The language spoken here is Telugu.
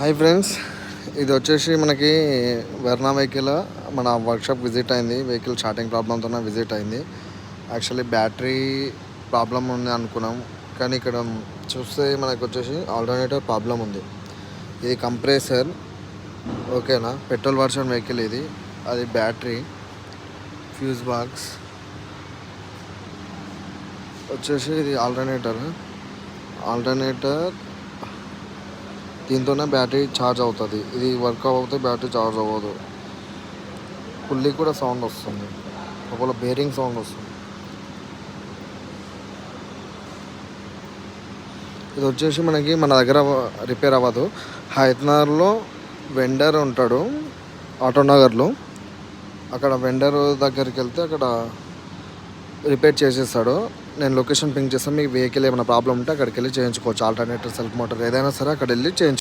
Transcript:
హాయ్ ఫ్రెండ్స్, ఇది వచ్చేసి మనకి వెర్నా వెహికల్ మన వర్క్షాప్ విజిట్ అయింది. వెహికల్ స్టార్టింగ్ ప్రాబ్లంతో విజిట్ అయింది. యాక్చువల్లీ బ్యాటరీ ప్రాబ్లం ఉంది అనుకున్నాం, కానీ ఇక్కడ చూస్తే మనకు వచ్చేసి ఆల్టర్నేటర్ ప్రాబ్లం ఉంది. ఇది కంప్రెసర్, ఓకేనా, పెట్రోల్ వర్షన్ వెహికల్ ఇది. అది బ్యాటరీ, ఫ్యూజ్ బాక్స్ వచ్చేసి ఇది ఆల్టర్నేటర్ దీంతోనే బ్యాటరీ ఛార్జ్ అవుతుంది. ఇది వర్క్ అవ్వకపోతే బ్యాటరీ ఛార్జ్ అవ్వదు. పుల్లి కూడా సౌండ్ వస్తుంది, ఒకవేళ బేరింగ్ సౌండ్ వస్తుంది. ఇది వచ్చేసి మనకి మన దగ్గర రిపేర్ అవ్వదు. హైదరాబాద్లో వెండర్ ఉంటాడు, ఆటోనగర్లో. అక్కడ వెండర్ దగ్గరికి వెళ్తే అక్కడ రిపేర్ చేసేస్తాడు. నేను లొకేషన్ పింక్ చేస్తాను. మీకు వెహికల్ ఏమైనా ప్రాబ్లం ఉంటే అక్కడికి వెళ్ళి చేయించుకోవచ్చు. ఆల్టర్నేటర్, సెల్ఫ్ మోటార్ ఏదైనా సరే అక్కడ వెళ్ళి చేయించుకోవచ్చు.